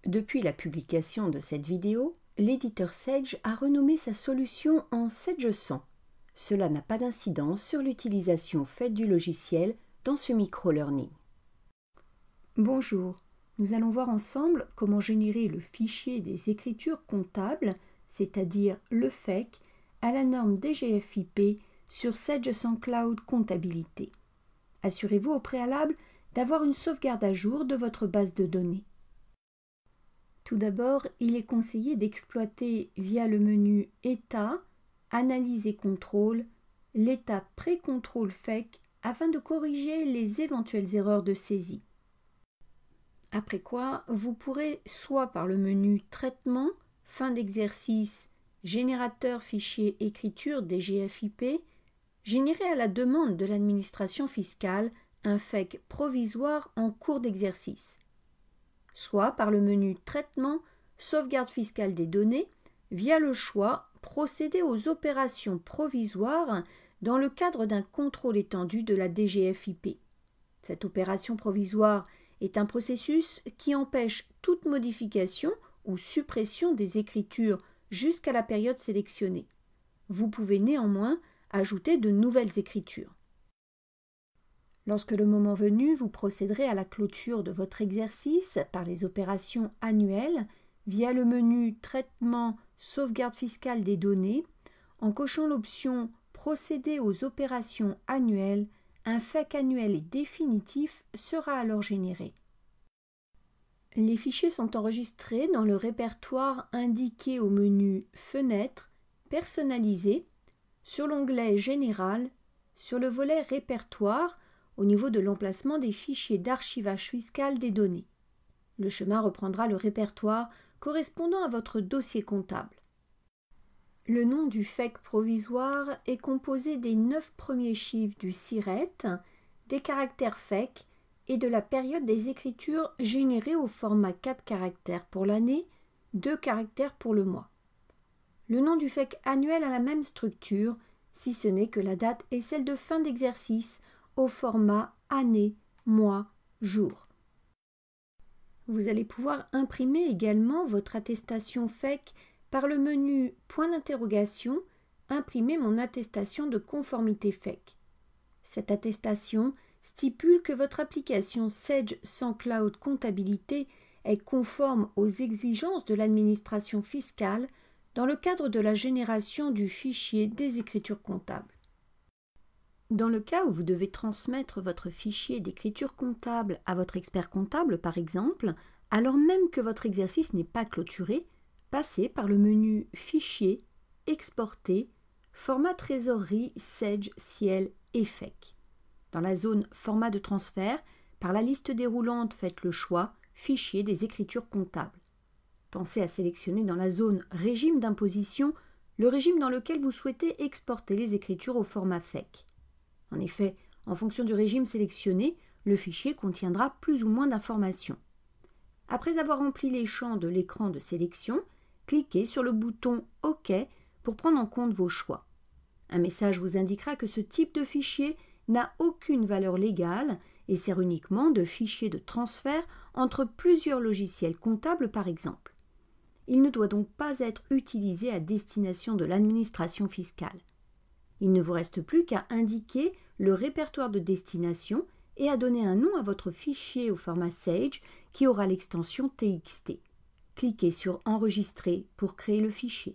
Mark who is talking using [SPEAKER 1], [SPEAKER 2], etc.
[SPEAKER 1] Depuis la publication de cette vidéo, l'éditeur Sage a renommé sa solution en Sage 100. Cela n'a pas d'incidence sur l'utilisation faite du logiciel dans ce micro-learning. Bonjour, nous allons voir ensemble comment générer le fichier des écritures comptables, c'est-à-dire le FEC, à la norme DGFiP sur Sage 100 Cloud Comptabilité. Assurez-vous au préalable d'avoir une sauvegarde à jour de votre base de données. Tout d'abord, il est conseillé d'exploiter via le menu État, Analyse et contrôle, l'état pré-contrôle FEC afin de corriger les éventuelles erreurs de saisie. Après quoi, vous pourrez soit par le menu Traitement, Fin d'exercice, Générateur fichier écriture DGFiP, générer à la demande de l'administration fiscale un FEC provisoire en cours d'exercice. Soit par le menu Traitement, Sauvegarde fiscale des données, via le choix Procéder aux opérations provisoires dans le cadre d'un contrôle étendu de la DGFiP. Cette opération provisoire est un processus qui empêche toute modification ou suppression des écritures jusqu'à la période sélectionnée. Vous pouvez néanmoins ajouter de nouvelles écritures. Lorsque le moment venu, vous procéderez à la clôture de votre exercice par les opérations annuelles via le menu Traitement, Sauvegarde fiscale des données. En cochant l'option Procéder aux opérations annuelles, un FEC annuel et définitif sera alors généré. Les fichiers sont enregistrés dans le répertoire indiqué au menu Fenêtre, Personnaliser, sur l'onglet Général, sur le volet Répertoire, au niveau de l'emplacement des fichiers d'archivage fiscal des données. Le chemin reprendra le répertoire correspondant à votre dossier comptable. Le nom du FEC provisoire est composé des 9 premiers chiffres du SIRET, des caractères FEC et de la période des écritures générées au format 4 caractères pour l'année, 2 caractères pour le mois. Le nom du FEC annuel a la même structure, si ce n'est que la date est celle de fin d'exercice au format année, mois, jour. Vous allez pouvoir imprimer également votre attestation FEC par le menu Point d'interrogation, Imprimer mon attestation de conformité FEC. Cette attestation stipule que votre application Sage 100 Cloud Comptabilité est conforme aux exigences de l'administration fiscale dans le cadre de la génération du fichier des écritures comptables. Dans le cas où vous devez transmettre votre fichier d'écriture comptable à votre expert comptable, par exemple, alors même que votre exercice n'est pas clôturé, passez par le menu Fichier, Exporter, Format trésorerie, Sage, Ciel et FEC. Dans la zone Format de transfert, par la liste déroulante, faites le choix Fichier des écritures comptables. Pensez à sélectionner dans la zone Régime d'imposition le régime dans lequel vous souhaitez exporter les écritures au format FEC. En effet, en fonction du régime sélectionné, le fichier contiendra plus ou moins d'informations. Après avoir rempli les champs de l'écran de sélection, cliquez sur le bouton OK pour prendre en compte vos choix. Un message vous indiquera que ce type de fichier n'a aucune valeur légale et sert uniquement de fichier de transfert entre plusieurs logiciels comptables par exemple. Il ne doit donc pas être utilisé à destination de l'administration fiscale. Il ne vous reste plus qu'à indiquer le répertoire de destination et à donner un nom à votre fichier au format Sage qui aura l'extension TXT. Cliquez sur Enregistrer pour créer le fichier.